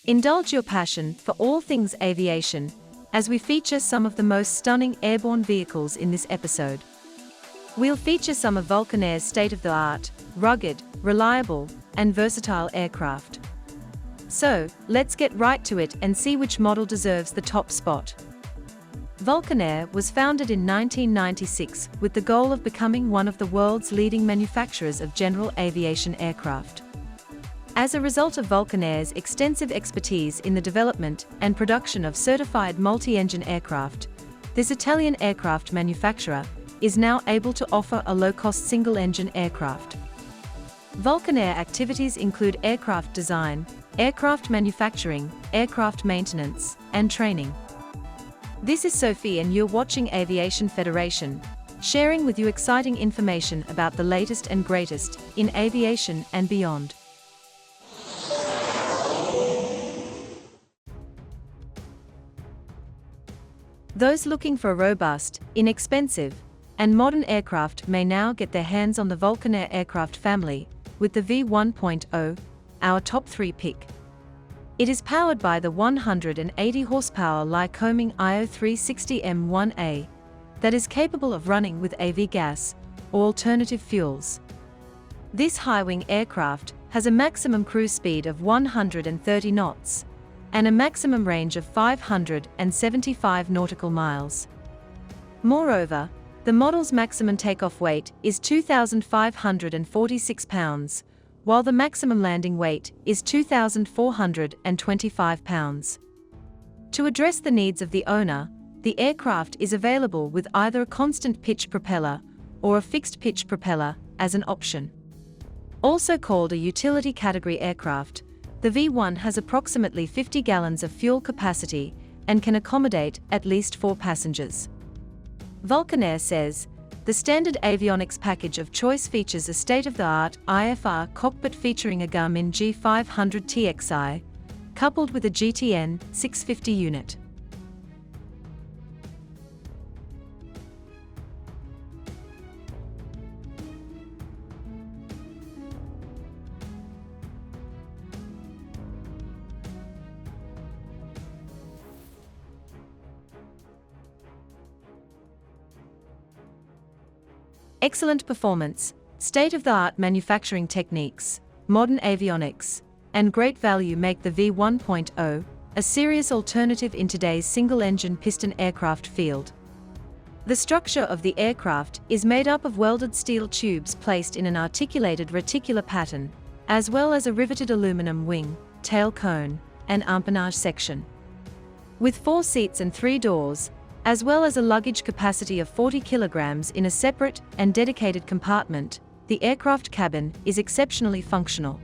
Indulge your passion for all things aviation, as we feature some of the most stunning airborne vehicles in this episode. We'll feature some of Vulcan Air's state-of-the-art, rugged, reliable, and versatile aircraft. So, let's get right to it and see which model deserves the top spot. Vulcan Air was founded in 1996 with the goal of becoming one of the world's leading manufacturers of general aviation aircraft. As a result of Vulcan Air's extensive expertise in the development and production of certified multi-engine aircraft, this Italian aircraft manufacturer is now able to offer a low-cost single-engine aircraft. Vulcan Air activities include aircraft design, aircraft manufacturing, aircraft maintenance, and training. This is Sophie and you're watching Aviation Federation, sharing with you exciting information about the latest and greatest in aviation and beyond. Those looking for a robust, inexpensive, and modern aircraft may now get their hands on the Vulcan Air aircraft family, with the V1.0, our top 3 pick. It is powered by the 180 horsepower Lycoming IO360M1A that is capable of running with AV gas or alternative fuels. This high-wing aircraft has a maximum cruise speed of 130 knots and a maximum range of 575 nautical miles. Moreover, the model's maximum takeoff weight is 2,546 pounds, while the maximum landing weight is 2,425 pounds. To address the needs of the owner, the aircraft is available with either a constant pitch propeller or a fixed pitch propeller as an option. Also called a utility category aircraft, the V1 has approximately 50 gallons of fuel capacity and can accommodate at least 4 passengers. Vulcan Air says, the standard avionics package of choice features a state-of-the-art IFR cockpit featuring a Garmin G500 TXI, coupled with a GTN 650 unit. Excellent performance, state-of-the-art manufacturing techniques, modern avionics, and great value make the V1.0 a serious alternative in today's single-engine piston aircraft field. The structure of the aircraft is made up of welded steel tubes placed in an articulated reticular pattern, as well as a riveted aluminum wing, tail cone, and empennage section. With 4 seats and 3 doors, as well as a luggage capacity of 40 kilograms in a separate and dedicated compartment, the aircraft cabin is exceptionally functional.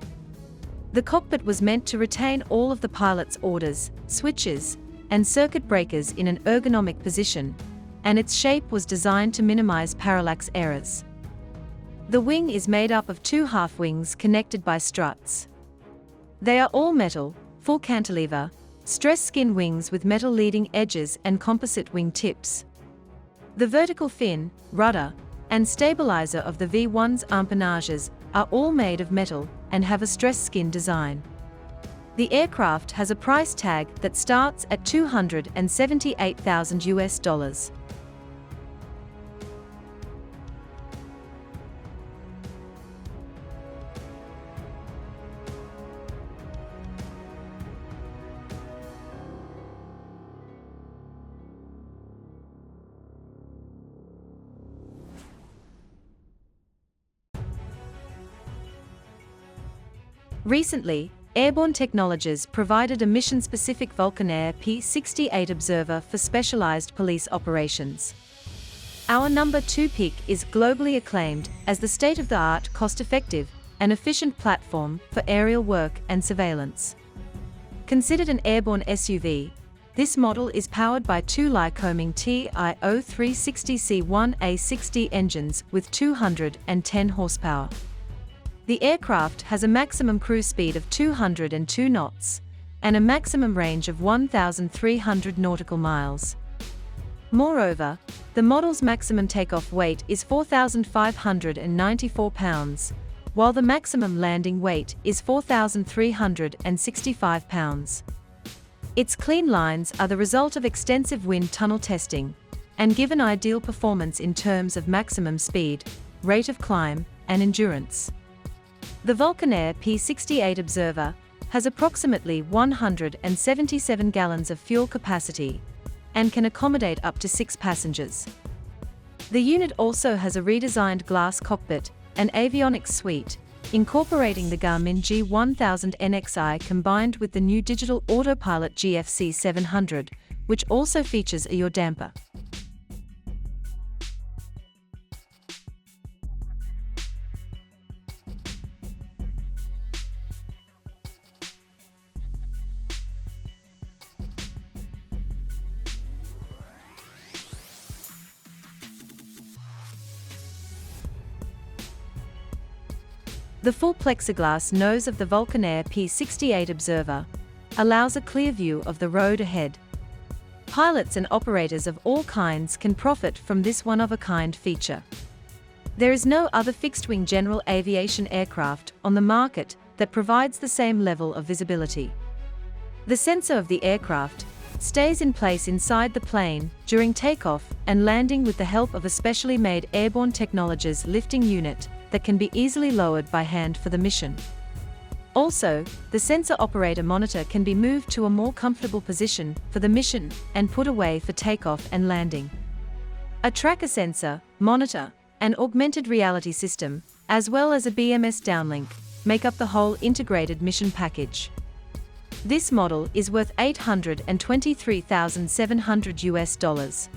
The cockpit was meant to retain all of the pilot's orders, switches, and circuit breakers in an ergonomic position, and its shape was designed to minimize parallax errors. The wing is made up of 2 half wings connected by struts. They are all metal, full cantilever, stress skin wings with metal leading edges and composite wing tips. The vertical fin, rudder, and stabilizer of the V1's empennages are all made of metal and have a stress skin design. The aircraft has a price tag that starts at $278,000. Recently, Airborne Technologies provided a mission-specific Vulcan Air P68 Observer for specialized police operations. Our number 2 pick is globally acclaimed as the state-of-the-art, cost-effective, and efficient platform for aerial work and surveillance. Considered an airborne SUV, this model is powered by 2 Lycoming TIO360C1A60 engines with 210 horsepower. The aircraft has a maximum cruise speed of 202 knots and a maximum range of 1,300 nautical miles. Moreover, the model's maximum takeoff weight is 4,594 pounds, while the maximum landing weight is 4,365 pounds. Its clean lines are the result of extensive wind tunnel testing and give an ideal performance in terms of maximum speed, rate of climb, and endurance. The Vulcan Air P68 Observer has approximately 177 gallons of fuel capacity and can accommodate up to 6 passengers. The unit also has a redesigned glass cockpit and avionics suite, incorporating the Garmin G1000 NXI combined with the new digital autopilot GFC 700, which also features a yaw damper. The full plexiglass nose of the Vulcan Air P68 Observer allows a clear view of the road ahead. Pilots and operators of all kinds can profit from this one-of-a-kind feature. There is no other fixed-wing general aviation aircraft on the market that provides the same level of visibility. The sensor of the aircraft stays in place inside the plane during takeoff and landing with the help of a specially made airborne technologies lifting unit that can be easily lowered by hand for the mission. Also, the sensor operator monitor can be moved to a more comfortable position for the mission and put away for takeoff and landing. A tracker sensor, monitor, and augmented reality system, as well as a BMS downlink, make up the whole integrated mission package. This model is worth $823,700 US.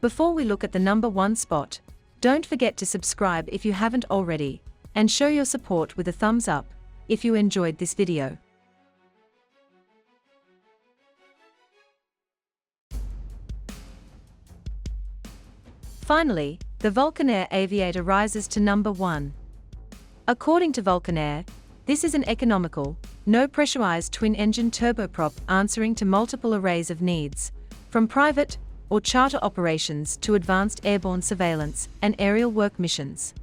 Before we look at the number 1 spot, don't forget to subscribe if you haven't already, and show your support with a thumbs up if you enjoyed this video. Finally, the Vulcan Air Aviator rises to number 1. According to Vulcan Air, this is an economical, no-pressurized twin-engine turboprop answering to multiple arrays of needs, from private or charter operations to advanced airborne surveillance and aerial work missions.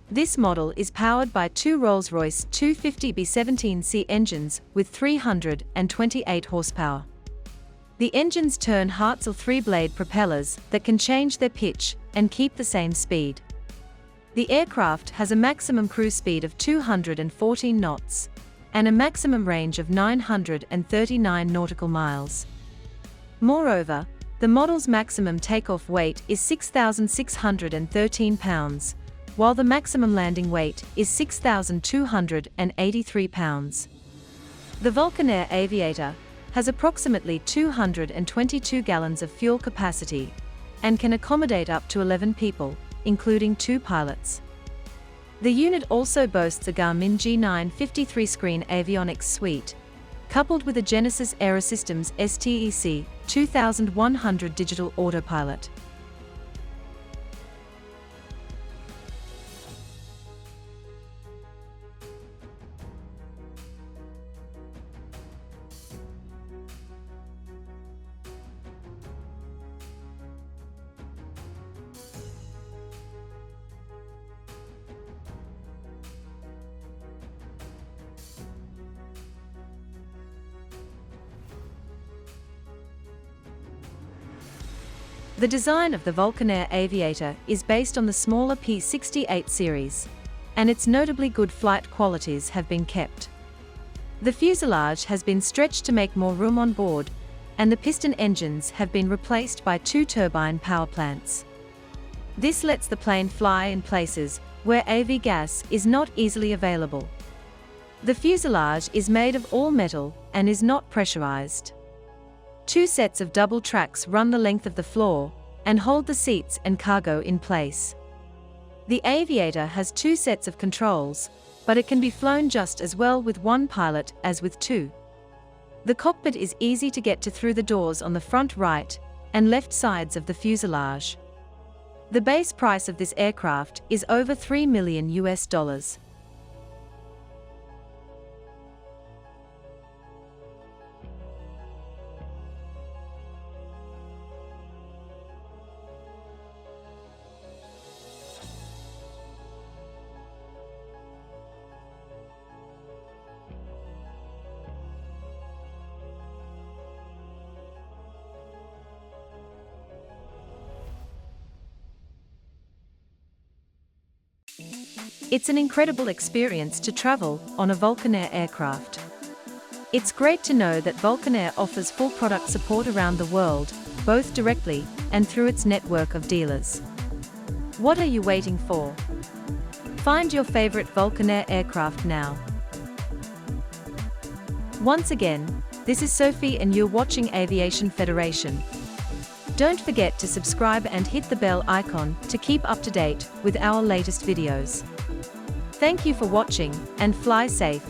This model is powered by 2 Rolls-Royce 250B17C engines with 328 horsepower. The engines turn Hartzell 3-blade propellers that can change their pitch and keep the same speed. The aircraft has a maximum cruise speed of 214 knots and a maximum range of 939 nautical miles. Moreover, the model's maximum takeoff weight is 6,613 pounds, while the maximum landing weight is 6,283 pounds. The Vulcan Air Aviator has approximately 222 gallons of fuel capacity and can accommodate up to 11 people, including 2 pilots. The unit also boasts a Garmin G9 53-screen avionics suite, coupled with a Genesis Aerosystems STEC 2100 digital autopilot. The design of the Vulcan Air Aviator is based on the smaller P68 series, and its notably good flight qualities have been kept. The fuselage has been stretched to make more room on board, and the piston engines have been replaced by 2 turbine power plants. This lets the plane fly in places where AV gas is not easily available. The fuselage is made of all metal and is not pressurized. 2 sets of double tracks run the length of the floor and hold the seats and cargo in place. The Aviator has 2 sets of controls, but it can be flown just as well with 1 pilot as with 2. The cockpit is easy to get to through the doors on the front right and left sides of the fuselage. The base price of this aircraft is over $3 million. It's an incredible experience to travel on a Vulcan Air aircraft. It's great to know that Vulcan Air offers full product support around the world, both directly and through its network of dealers. What are you waiting for? Find your favorite Vulcan Air aircraft now. Once again, this is Sophie and you're watching Aviation Federation. Don't forget to subscribe and hit the bell icon to keep up to date with our latest videos. Thank you for watching, and fly safe.